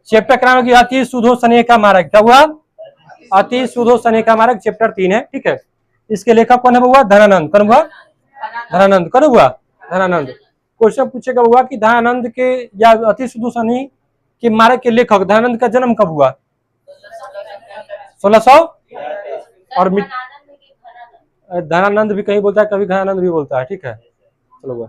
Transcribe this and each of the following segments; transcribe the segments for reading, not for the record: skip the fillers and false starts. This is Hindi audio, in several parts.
चैप्टर का नाम है अति सुधो स्नेह का मार्ग। क्या हुआ? अति सुधो स्नेह का मार्ग, चैप्टर 3 है। ठीक है, इसके लेखक कौन है हुआ? धनानंद। कौन हुआ? धनानंद। कौन हुआ? धनानंद। क्वेश्चन पूछेगा हुआ कि धनानंद के या अति सुधो स्नेह के मार्ग के लेखक धनानंद का जन्म कब हुआ? 1600। और धनानंद भी कहीं बोलता है, कभी धनानंद भी बोलता है। ठीक है, चलो हुआ।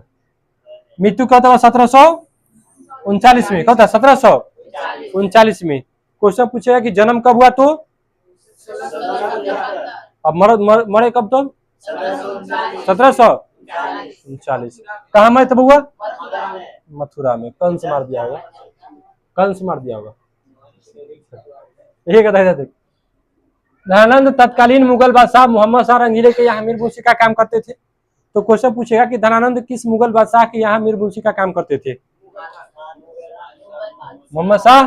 मृत्यु कब था? 1739 में। कब था? 1739 में। क्वेश्चन पूछेगा कि जन्म कब हुआ, तो अब मरे कब? तो 1739। कहा मरे तब हुआ? मथुरा में। कंस मार दिया होगा, कंस मार दिया होगा। यही कहता है। धनानंद तत्कालीन मुगल बादशाह मोहम्मद शाह रंगीले के यहाँ मीर मुंशी का काम करते थे। तो क्वेश्चन पूछेगा कि धनानंद किस मुगल बादशाह के यहाँ मीर मुंशी का काम करते थे? मोहम्मद शाह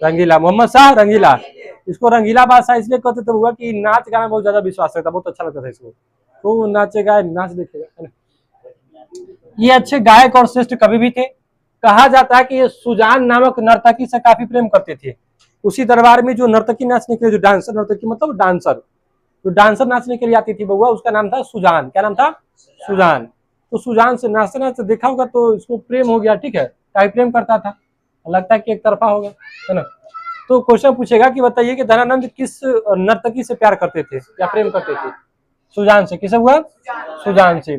रंगीला। मोहम्मद शाह रंगीला। इसको रंगीला बादशाह इसलिए कहते थे हुआ कि नाच गाना बहुत ज्यादा विश्वास रखता, बहुत अच्छा लगता था इसको। तो नाचेगा, नाच देखेगा। ये अच्छे गायक और श्रेष्ठ कवि भी थे। कहा जाता है कि ये सुजान नामक नर्तकी से काफी प्रेम करते थे। उसी दरबार में जो नर्तकी नाचने के लिए, जो डांसर, नर्तकी मतलब डांसर, जो डांसर नाचने के लिए आती थी बउआ, उसका नाम था सुजान। क्या नाम था? सुजान। तो सुजान से नाचते नाचते देखा होगा तो इसको प्रेम हो गया। ठीक है, काफी प्रेम करता था, लगता है कि एक तरफा होगा, है ना। तो क्वेश्चन पूछेगा कि बताइए कि धनानंद किस नर्तकी से प्यार करते थे या प्रेम करते थे? सुजान से। किसे हुआ? सुजान से।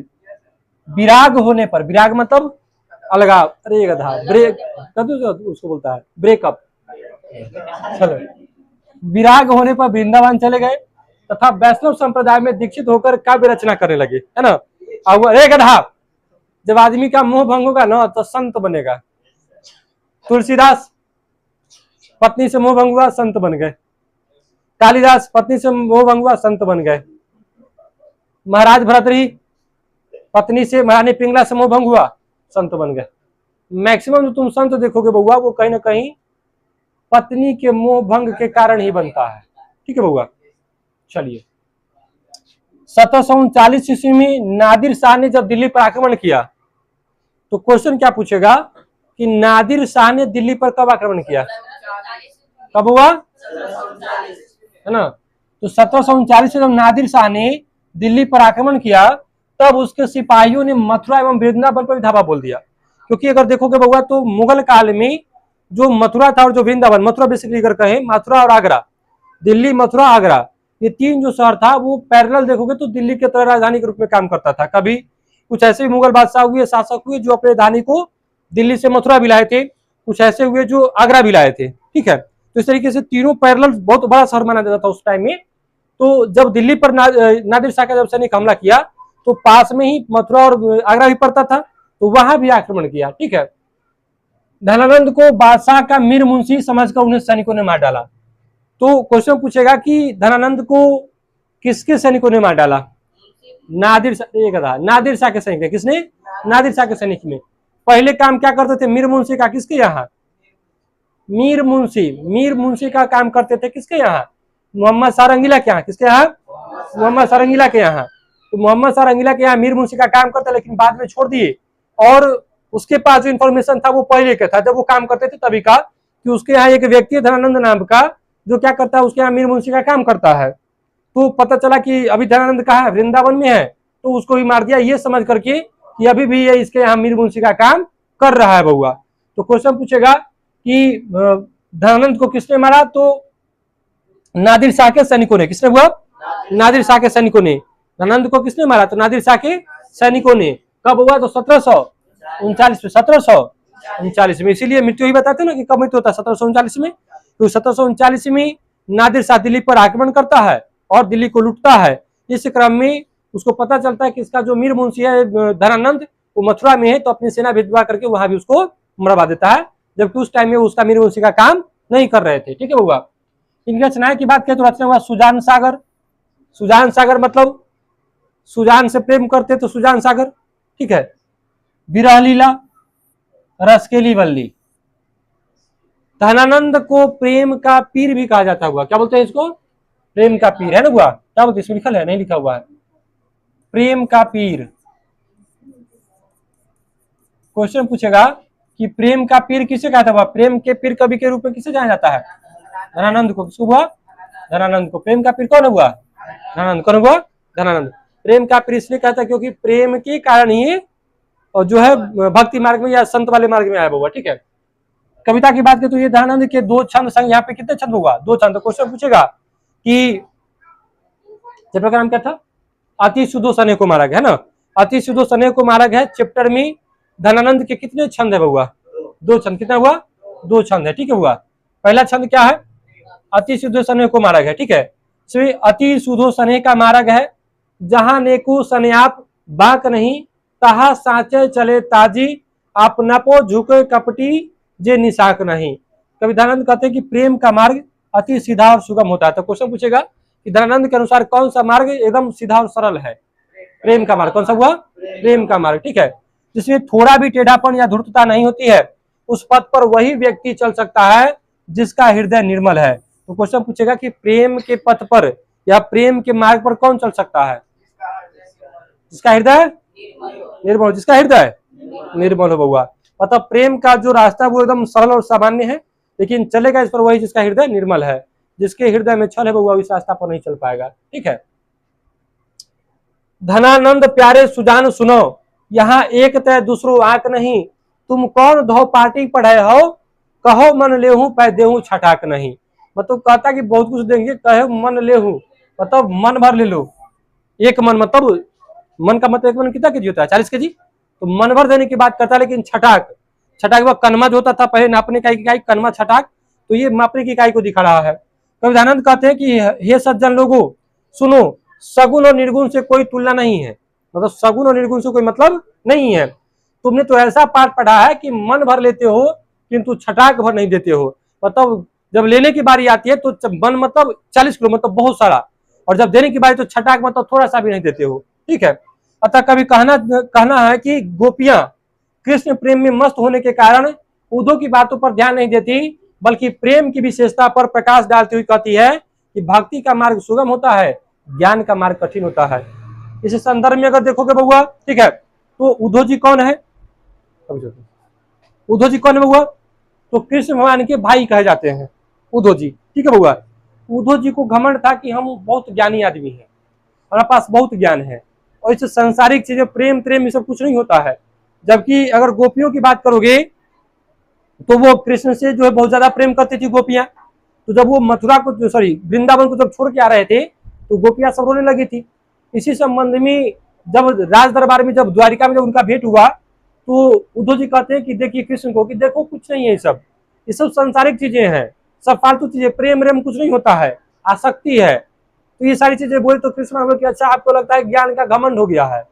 विराग होने पर, विराग मतलब अलगाव, अरे गधा, ब्रेक उसको बोलता है, ब्रेकअप। चलो, विराग होने पर वृंदावन चले गए तथा वैष्णव संप्रदाय में दीक्षित होकर काव्य रचना करने लगे, है ना। अरे गधा, जब आदमी का मोह भंग होगा ना तो संत बनेगा। तुलसीदास पत्नी से मोह भंग हुआ, संत बन गए। कालिदास पत्नी से मोह भंग हुआ, संत बन गए। महाराज भरतरी पत्नी से, महारानी पिंगला से मोह भंग हुआ, संत बन गए। मैक्सिमम जो तुम संत देखोगे बउआ, वो कहीं ना कहीं पत्नी के मोह भंग के कारण ही बनता है। ठीक है बउआ, चलिए। 1739 ईस्वी में नादिर शाह ने जब दिल्ली पर आक्रमण किया, तो क्वेश्चन क्या पूछेगा कि नादिर शाह ने दिल्ली पर कब आक्रमण किया? कब हुआ? है ना। तो 1739 में जब नादिर शाह ने दिल्ली पर आक्रमण किया, तब उसके सिपाहियों ने मथुरा एवं वृंदावन पर धावा बोल दिया। क्योंकि अगर देखोगे बउआ तो मुगल काल में जो मथुरा था और जो वृंदावन, मथुरा बेसिकली अगर कहें, मथुरा और आगरा, दिल्ली, मथुरा, आगरा, ये तीन जो शहर था वो पैरेलल देखोगे तो दिल्ली के तरह राजधानी के रूप में काम करता था। कभी कुछ ऐसे भी मुगल बादशाह हुए, शासक हुए जो अपने राजधानी को दिल्ली से मथुरा भी लाए थे, कुछ ऐसे हुए जो आगरा भी लाए थे। ठीक है, तो इस तरीके से तीनों पैरेलल बहुत बड़ा शहर माना जाता था उस टाइम में। तो जब दिल्ली पर नादिर शाह का जब सैनिक हमला किया तो पास में ही मथुरा और आगरा भी पड़ता था, तो वहां भी आक्रमण किया। ठीक है, धनानंद को बादशाह का मीर मुंशी समझकर उन्हें सैनिकों ने मार डाला। तो क्वेश्चन पूछेगा कि धनानंद को किसके सैनिकों ने मार डाला? नादिर शाह के सैनिक ने। किसने? नादिर शाह के सैनिक में। पहले काम क्या करते थे मीर मुंशी का? किसके यहाँ? मीर मुंशी का काम करते थे। किसके यहाँ? मोहम्मद शाह रंगीला के यहाँ। किसके यहाँ? मोहम्मद शाह रंगीला के यहाँ। तो मोहम्मद शाह रंगीला के यहाँ मीर मुंशी का काम करते, लेकिन बाद में छोड़ दिए। और उसके पास जो इन्फॉर्मेशन था वो पहले का था, जब वो काम करते थे तभी का, कि उसके यहाँ एक व्यक्ति है धनानंद नाम का, जो क्या करता है, उसके यहाँ मीर मुंशी का काम करता है। तो पता चला कि अभी धनानंद कहाँ है? वृंदावन में है। तो उसको भी मार दिया, ये समझ करके कि अभी भी ये इसके यहाँ मीर मुंशी का काम कर रहा है बउआ। तो क्वेश्चन पूछेगा कि धनानंद को किसने मारा? तो नादिर शाह के सैनिकों ने। किसने हुआ? नादिर शाह के सैनिकों ने। धनानंद को किसने मारा? तो नादिर शाह के सैनिकों ने। कब हुआ? तो 1739 में। इसीलिए मृत्यु ही बताते ना कि कब मृत्यु होता है, 1739 में। तो 1739 में नादिर शाह दिल्ली पर आक्रमण करता है और दिल्ली को लूटता है। इस क्रम में उसको पता चलता है कि इसका जो मीर मुंशी है धनानंद, वो मथुरा में है, तो अपनी सेना भिजवा करके वहां भी उसको मरवा देता है, जबकि उस टाइम में उसका मीर मुंशी का काम नहीं कर रहे थे। ठीक है बउआ। इनकी रचनाएं की बात करें तो रचना हुआ सुजान सागर। सुजान सागर मतलब सुजान से प्रेम करते तो सुजान सागर। ठीक है, विरह लीला, रसकेली वल्ली। धनानंद को प्रेम का पीर भी कहा जाता हुआ। क्या बोलते हैं इसको? प्रेम का पीर, है ना हुआ। क्या बोलते? इसमें लिखा है, नहीं लिखा हुआ है। प्रेम का पीर। क्वेश्चन पूछेगा कि प्रेम का पीर किसे कहा था? प्रेम के पीर कवि के रूप में किसे जाना जाता है? धनानंद को। किसको हुआ? धनानंद को। प्रेम का पीर कौन हुआ? धनानंद। कौन हुआ? धनानंद। प्रेम का पीर इसलिए कहता है क्योंकि प्रेम के कारण ही और जो है भक्ति मार्ग में या संत वाले मार्ग में आया हुआ। ठीक है। कविता की बात करें तो ये धनानंद के 2 छंद संग, यहाँ पे कितने छंद हुआ? 2 छंद। क्वेश्चन पूछेगा कि चैप्टर का नाम क्या था? अति सुधो सने को मार्ग है ना। अति सुधो सने को मार्ग है चैप्टर में। धनानंद के कितने छंद है हुआ? 2 छंद। कितना हुआ? 2 छंद है। ठीक है हुआ। पहला छंद क्या है? अति सुधो सने को मार्ग है। ठीक है। अति सुधो सने का मार्ग है, जहां नेको सन्याप बाक नहीं, तहा साचे चले ताजी, आप नपो झुके कपटी जे निशाक नहीं। कवि धनानंद कहते हैं कि प्रेम का मार्ग अति सीधा और सुगम होता है। तो क्वेश्चन पूछेगा कि धनानंद के अनुसार कौन सा मार्ग एकदम सीधा और सरल है? प्रेम का मार्ग। कौन सा हुआ? प्रेम का मार्ग। ठीक है। जिसमें थोड़ा भी टेढ़ापन या धूर्तता नहीं होती है, उस पथ पर वही व्यक्ति चल सकता है जिसका हृदय निर्मल है। तो क्वेश्चन पूछेगा कि प्रेम के पथ पर या प्रेम के मार्ग पर कौन चल सकता है? जिसका हृदय निर्मल। जिसका हृदय निर्मल हो बउआ। मतलब प्रेम का जो रास्ता है वो एकदम सरल और सामान्य है, लेकिन चलेगा इस पर वही जिसका हृदय निर्मल है। जिसके हृदय में छल है बउआ इस रास्ता पर नहीं चल पाएगा। ठीक है। धनानंद प्यारे सुजान सुनो, यहाँ एक तय दूसरो आंक नहीं, तुम कौन धो पार्टी पढ़े हो, कहो मन लेहू पै देहू छटाक नहीं। मतलब कहता कि बहुत कुछ देंगे, कहो मन लेहू मतलब मन भर ले लो। एक मन मतलब मन का मतलब एक मन कितना केजी होता है? 40 केजी। तो मन भर देने की बात करता है, लेकिन छटाक वो कनमा जो होता था पहले नापने का इकाई, कनमा छटाक, तो ये मापने की इकाई को दिखा रहा है। कवि धनानंद कहते हैं कि हे सज्जन लोगों सुनो, सगुण और निर्गुण से कोई तुलना नहीं है। मतलब सगुण और निर्गुण से कोई मतलब नहीं है। तुमने तो ऐसा पाठ पढ़ा है कि मन भर लेते हो किंतु छटाक भर नहीं देते हो। मतलब जब लेने की बारी आती है तो मन मतलब 40 किलो मतलब बहुत सारा, और जब देने की बारी तो छटाक मतलब थोड़ा सा भी नहीं देते हो। ठीक है। अतः कभी कहना है कि गोपियां कृष्ण प्रेम में मस्त होने के कारण उद्धव की बातों पर ध्यान नहीं देती, बल्कि प्रेम की विशेषता पर प्रकाश डालती हुई कहती है कि भक्ति का मार्ग सुगम होता है, ज्ञान का मार्ग कठिन होता है। इस संदर्भ में अगर देखोगे बउआ, ठीक है, तो उद्धव जी कौन है? उद्धव जी कौन है बउआ? तो कृष्ण भगवान के भाई कहे जाते हैं उद्धव जी। ठीक है बउआ। उद्धव जी को घमंड था कि हम बहुत ज्ञानी आदमी हैं, हमारे पास बहुत ज्ञान है, और इस संसारिक चीजें प्रेम प्रेम ये सब कुछ नहीं होता है। जबकि अगर गोपियों की बात करोगे तो वो कृष्ण से जो है बहुत ज्यादा प्रेम करती थी गोपियां। तो जब वो मथुरा को वृंदावन को जब छोड़ के आ रहे थे तो गोपियां सब रोने लगी थी। इसी संबंध में जब राज दरबार में जब द्वारिका में जब उनका भेंट हुआ तो उद्धव जी कहते हैं कि देखिए कृष्ण को कि देखो कुछ नहीं है, ये सब सांसारिक चीजें हैं, सब फालतू चीजें, प्रेम प्रेम कुछ नहीं होता है, आसक्ति है। तो ये सारी चीजें बोले तो कृष्ण बोले कि अच्छा आपको लगता है ज्ञान का घमंड हो गया है,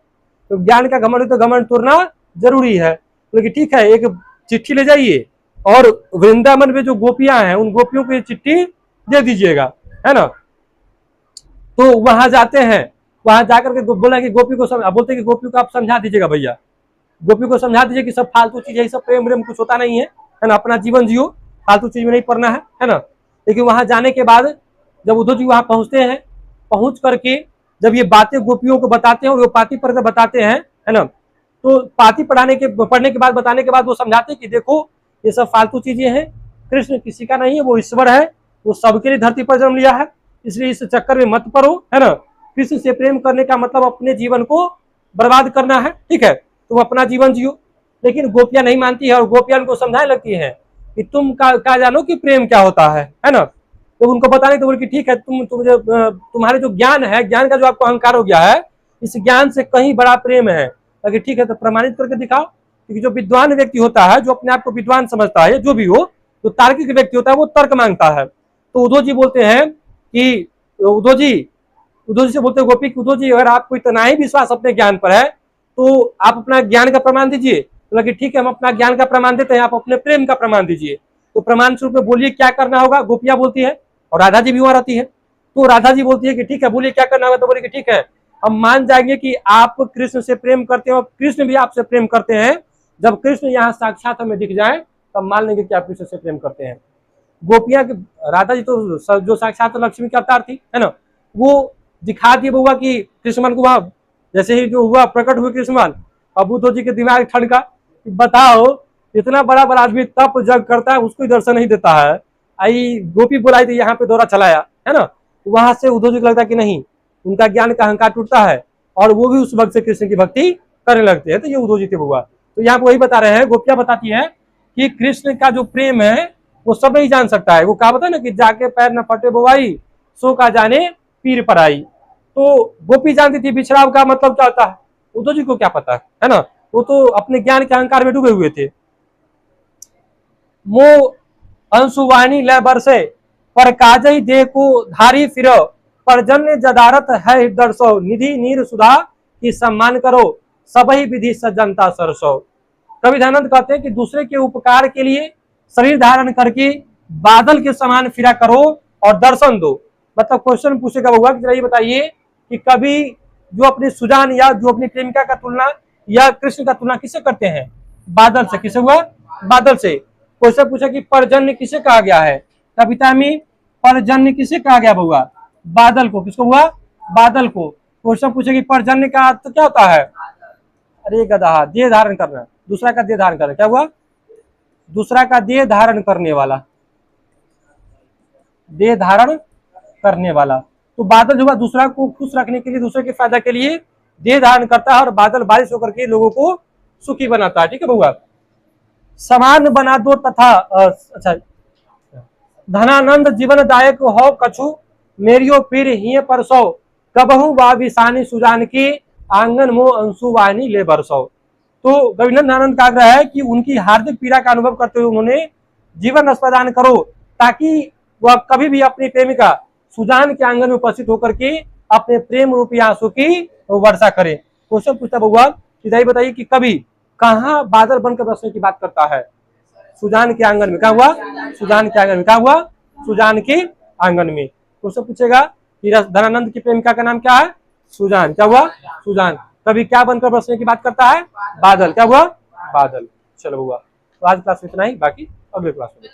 तो ज्ञान का घमंड तो घमंड तोड़ना जरूरी है। बोले कि ठीक है, एक चिट्ठी ले जाइए और वृंदावन में जो गोपियां हैं उन गोपियों को ये चिट्ठी दे दीजिएगा, है ना। तो वहां जाते हैं, वहां जाकर के बोला कि गोपी को बोलते कि गोपी को आप समझा दीजिएगा भैया, गोपी को समझा दीजिए कि सब फालतू चीज है, सब प्रेम प्रेम कुछ होता नहीं है ना, अपना जीवन जियो, फालतू चीज में नहीं पड़ना है ना। लेकिन वहां जाने के बाद जब उद्धव जी वहां पहुंचते हैं, पहुंच करके जब ये बातें गोपियों को बताते हैं और वो पाती पढ़कर बताते हैं, है ना, तो पाती पढ़ने के बाद बताने के बाद वो समझाते हैं कि देखो ये सब फालतू चीजें हैं, कृष्ण किसी का नहीं है, वो ईश्वर है, वो सबके लिए धरती पर जन्म लिया है, इसलिए इस चक्कर में मत पड़ो, है ना। कृष्ण से प्रेम करने का मतलब अपने जीवन को बर्बाद करना है, ठीक है, तुम अपना जीवन जियो। लेकिन गोपियां नहीं मानती है और गोपियां उनको समझाने लगती है कि तुम का जानो कि प्रेम क्या होता है ना। तो उनको बताने तो बोल कि ठीक है, तुम्हारे जो ज्ञान है, ज्ञान का जो आपको अहंकार हो गया है, इस ज्ञान से कहीं बड़ा प्रेम है। अगर ठीक है तो प्रमाणित करके दिखाओ, क्योंकि जो विद्वान व्यक्ति होता है, जो अपने आप को विद्वान समझता है, जो भी हो, जो तार्किक व्यक्ति होता है वो तर्क मांगता है। तो उद्धव जी बोलते हैं कि उद्धव जी से बोलते हैं गोपी, उद्धव जी अगर आपको इतना ही विश्वास अपने ज्ञान पर है तो आप अपना ज्ञान का प्रमाण दीजिए। तो लगे ठीक है, हम अपना ज्ञान का प्रमाण देते हैं, आप अपने प्रेम का प्रमाण दीजिए। तो प्रमाण स्वरूप में बोलिए क्या करना होगा, गोपियां बोलती है, और राधा जी भी वहां रहती है। तो राधा जी बोलती है कि ठीक है, बोलिए क्या करना होगा। तो बोले कि ठीक है, हम मान जाएंगे कि आप कृष्ण से प्रेम करते हैं और कृष्ण भी आपसे प्रेम करते हैं। जब कृष्ण यहाँ साक्षात हमें दिख जाए तब मान लेंगे कि आप कृष्ण से प्रेम करते हैं। गोपियां, राधा जी तो जो साक्षात लक्ष्मी के अवतार थी, है ना, वो दिखा दिए बउआ कि कृष्णमान को वहां जैसे ही जो हुआ प्रकट हुए कृष्णमान, अब उद्धव जी के दिमाग ठनका कि बताओ इतना बड़ा बड़ा आदमी तप जग करता है, उसको दर्शन नहीं देता है। आई गोपी बुलाई थी, यहाँ पे दौरा चलाया है ना, वहां से उद्धव जी को लगता कि नहीं, उनका ज्ञान का अहंकार टूटता है और वो भी उस भक्त से कृष्ण की भक्ति करने लगते हैं। तो ये उद्धव जी थे बउआ। तो यहाँ पे वही बता रहे हैं, गोपियां बताती है कि कृष्ण का जो प्रेम है वो सब नहीं जान सकता है। वो कहा बता ना कि जाके पैर न फटे बुआई, सो का जाने पीर पर आई। तो गोपी जानती थी बिछड़ाव का मतलब क्या होता है, उद्धव जी को क्या पता है ना। वो तो अपने ज्ञान के अहंकार में डूबे हुए थे। मो अंशुवाणी लय बरसे पर काजई दे को धारी फिर, परजन्य जदारत है दर्शो, निधि नीर सुधा की सम्मान करो, सबही विधि सज्जनता सरसो। कवि दयानंद कहते हैं कि दूसरे के उपकार के लिए शरीर धारण करके बादल के समान फिरा करो और दर्शन दो। मतलब क्वेश्चन पूछेगा बउआ कि ये बताइए कि कभी जो अपनी सुजान या जो अपनी प्रेमिका का तुलना या कृष्ण का तुलना किससे करते हैं, बादल से। किसे हुआ, बादल से। क्वेश्चन पूछा कि परजन्य किसे कहा गया है, कविता में परजन्य किसे कहा गया बउआ, बादल को। किसको हुआ, बादल को। क्वेश्चन पूछे कि परजन्य का अर्थ क्या होता है, अरे गधा, देह धारण करना, दूसरा का देह धारण करना। क्या हुआ, दूसरा का देह धारण करने वाला, देह धारण करने वाला। तो बादल जो हुआ दूसरा को खुश रखने के लिए, दूसरे के फायदा के लिए देह धारण करता है और बादल बारिश होकर के लोगों को सुखी बनाता है। ठीक है बउआ। समान बना दो तथा अच्छा, धनानंद जीवन दायक हो कछु, मेरियो पीर हिय परसो, कबहू वा विषानी सुजान की, आंगन मो अंशुवानी ले बरसो। तो गोविंद आनंद का आग्रह है कि उनकी हार्दिक पीड़ा का अनुभव करते हुए उन्होंने जीवन रस प्रदान करो, ताकि वह कभी भी अपनी प्रेमिका सुजान के आंगन में उपस्थित होकर के अपने प्रेम रूपी आंसू की वर्षा करे। क्वेश्चन पूछता बउआ, बताइए कि कभी कहाँ बादल बनकर बरसने की बात करता है, सुजान के आंगन में। क्या हुआ, सुजान के आंगन में। क्या हुआ, सुजान के आंगन में। क्वेश्चन पूछेगा कि धनानंद की प्रेमिका का नाम क्या है, सुजान। क्या हुआ, सुजान। कभी क्या बनकर बरसने की बात करता है, बादल। क्या हुआ, बादल। चलो बउआ, तो आज क्लास में इतना ही, बाकी अगले क्लास में।